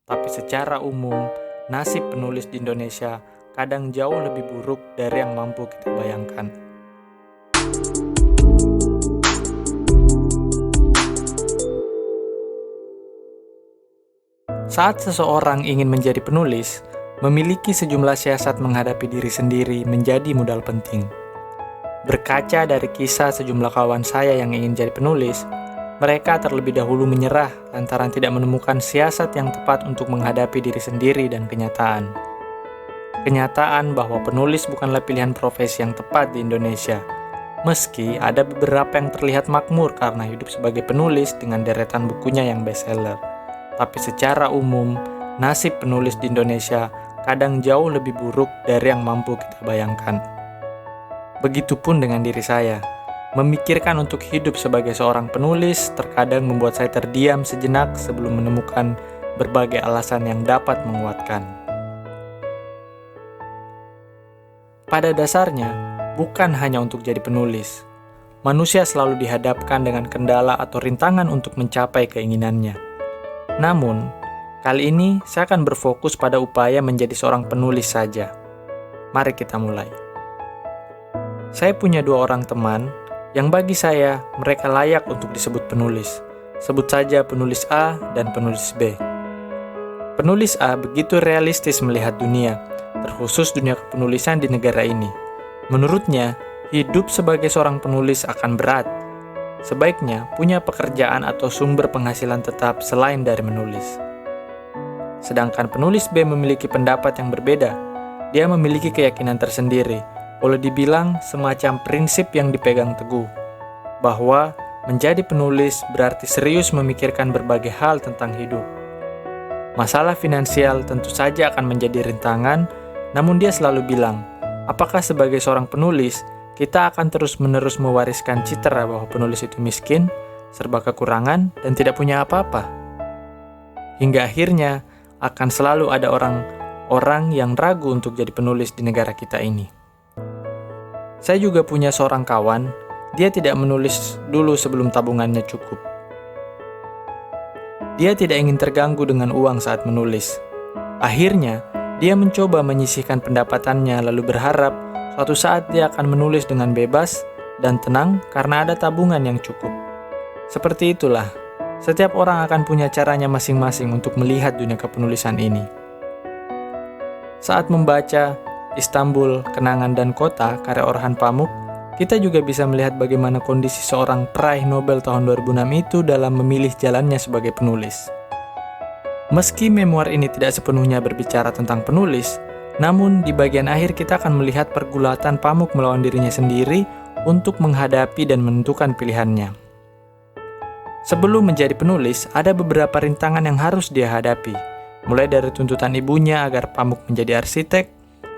Tapi secara umum, nasib penulis di Indonesia kadang jauh lebih buruk dari yang mampu kita bayangkan. Saat seseorang ingin menjadi penulis, memiliki sejumlah siasat menghadapi diri sendiri menjadi modal penting. Berkaca dari kisah sejumlah kawan saya yang ingin jadi penulis, mereka terlebih dahulu menyerah lantaran tidak menemukan siasat yang tepat untuk menghadapi diri sendiri dan kenyataan. Kenyataan bahwa penulis bukanlah pilihan profesi yang tepat di Indonesia, meski ada beberapa yang terlihat makmur karena hidup sebagai penulis dengan deretan bukunya yang bestseller. Tapi secara umum, nasib penulis di Indonesia kadang jauh lebih buruk dari yang mampu kita bayangkan. Begitupun dengan diri saya. Memikirkan untuk hidup sebagai seorang penulis terkadang membuat saya terdiam sejenak sebelum menemukan berbagai alasan yang dapat menguatkan. Pada dasarnya, bukan hanya untuk jadi penulis. Manusia selalu dihadapkan dengan kendala atau rintangan untuk mencapai keinginannya. Namun, kali ini saya akan berfokus pada upaya menjadi seorang penulis saja. Mari kita mulai. Saya punya 2 orang teman yang bagi saya mereka layak untuk disebut penulis. Sebut saja penulis A dan penulis B. Penulis A begitu realistis melihat dunia, terkhusus dunia kepenulisan di negara ini. Menurutnya, hidup sebagai seorang penulis akan berat. Sebaiknya punya pekerjaan atau sumber penghasilan tetap selain dari menulis. Sedangkan penulis B memiliki pendapat yang berbeda. Dia memiliki keyakinan tersendiri, boleh dibilang semacam prinsip yang dipegang teguh, bahwa menjadi penulis berarti serius memikirkan berbagai hal tentang hidup. Masalah finansial tentu saja akan menjadi rintangan, namun dia selalu bilang, apakah sebagai seorang penulis, kita akan terus-menerus mewariskan citra bahwa penulis itu miskin, serba kekurangan, dan tidak punya apa-apa. Hingga akhirnya, akan selalu ada orang-orang yang ragu untuk jadi penulis di negara kita ini. Saya juga punya seorang kawan, dia tidak menulis dulu sebelum tabungannya cukup. Dia tidak ingin terganggu dengan uang saat menulis. Akhirnya, dia mencoba menyisihkan pendapatannya lalu berharap suatu saat dia akan menulis dengan bebas dan tenang karena ada tabungan yang cukup. Seperti itulah, setiap orang akan punya caranya masing-masing untuk melihat dunia kepenulisan ini. Saat membaca Istanbul, Kenangan dan Kota karya Orhan Pamuk, kita juga bisa melihat bagaimana kondisi seorang peraih Nobel tahun 2006 itu dalam memilih jalannya sebagai penulis. Meski memoir ini tidak sepenuhnya berbicara tentang penulis, namun di bagian akhir kita akan melihat pergulatan Pamuk melawan dirinya sendiri untuk menghadapi dan menentukan pilihannya. Sebelum menjadi penulis, ada beberapa rintangan yang harus dia hadapi, mulai dari tuntutan ibunya agar Pamuk menjadi arsitek,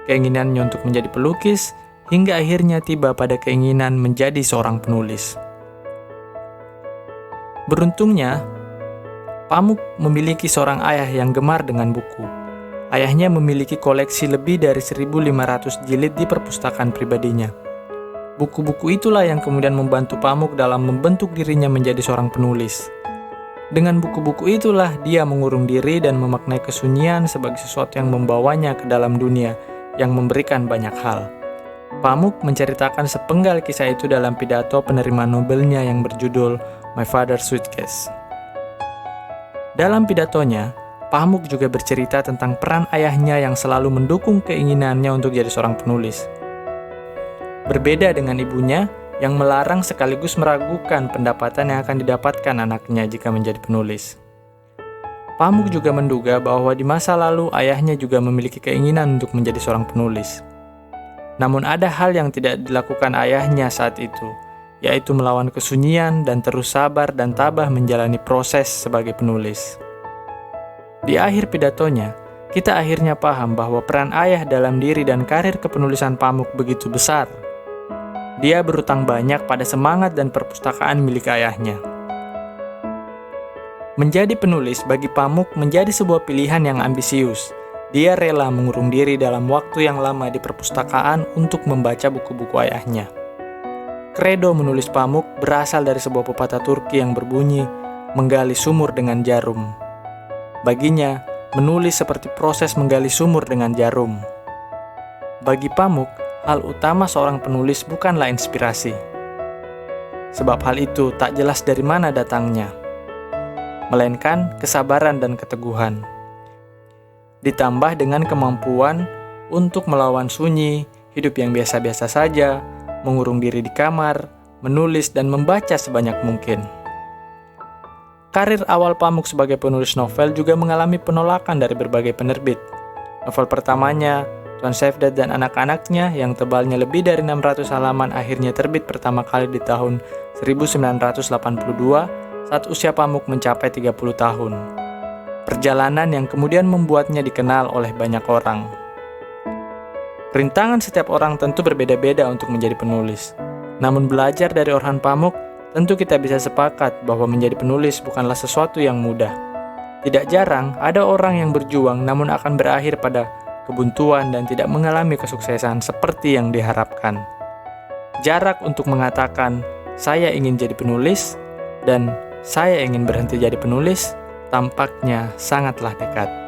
keinginannya untuk menjadi pelukis, hingga akhirnya tiba pada keinginan menjadi seorang penulis. Beruntungnya, Pamuk memiliki seorang ayah yang gemar dengan buku. Ayahnya memiliki koleksi lebih dari 1.500 jilid di perpustakaan pribadinya. Buku-buku itulah yang kemudian membantu Pamuk dalam membentuk dirinya menjadi seorang penulis. Dengan buku-buku itulah dia mengurung diri dan memaknai kesunyian sebagai sesuatu yang membawanya ke dalam dunia yang memberikan banyak hal. Pamuk menceritakan sepenggal kisah itu dalam pidato penerimaan Nobelnya yang berjudul My Father's Suitcase. Dalam pidatonya, Pamuk juga bercerita tentang peran ayahnya yang selalu mendukung keinginannya untuk jadi seorang penulis. Berbeda dengan ibunya yang melarang sekaligus meragukan pendapatan yang akan didapatkan anaknya jika menjadi penulis. Pamuk juga menduga bahwa di masa lalu ayahnya juga memiliki keinginan untuk menjadi seorang penulis. Namun ada hal yang tidak dilakukan ayahnya saat itu, yaitu melawan kesunyian dan terus sabar dan tabah menjalani proses sebagai penulis. Di akhir pidatonya, kita akhirnya paham bahwa peran ayah dalam diri dan karir kepenulisan Pamuk begitu besar. Dia berutang banyak pada semangat dan perpustakaan milik ayahnya. Menjadi penulis bagi Pamuk menjadi sebuah pilihan yang ambisius. Dia rela mengurung diri dalam waktu yang lama di perpustakaan untuk membaca buku-buku ayahnya. Kredo menulis Pamuk berasal dari sebuah pepatah Turki yang berbunyi, menggali sumur dengan jarum. Baginya, Menulis seperti proses menggali sumur dengan jarum. Bagi Pamuk, hal utama seorang penulis bukanlah inspirasi. Sebab hal itu tak jelas dari mana datangnya, melainkan kesabaran dan keteguhan. Ditambah dengan kemampuan untuk melawan sunyi, hidup yang biasa-biasa saja, mengurung diri di kamar, menulis dan membaca sebanyak mungkin. Karir awal Pamuk sebagai penulis novel juga mengalami penolakan dari berbagai penerbit. Novel pertamanya, Tuan Safedat dan Anak-anaknya, yang tebalnya lebih dari 600 halaman, akhirnya terbit pertama kali di tahun 1982 saat usia Pamuk mencapai 30 tahun. Perjalanan yang kemudian membuatnya dikenal oleh banyak orang. Rintangan setiap orang tentu berbeda-beda untuk menjadi penulis. Namun belajar dari Orhan Pamuk, tentu kita bisa sepakat bahwa menjadi penulis bukanlah sesuatu yang mudah. Tidak jarang ada orang yang berjuang namun akan berakhir pada kebuntuan dan tidak mengalami kesuksesan seperti yang diharapkan. Jarak untuk mengatakan, saya ingin jadi penulis, dan saya ingin berhenti jadi penulis, tampaknya sangatlah dekat.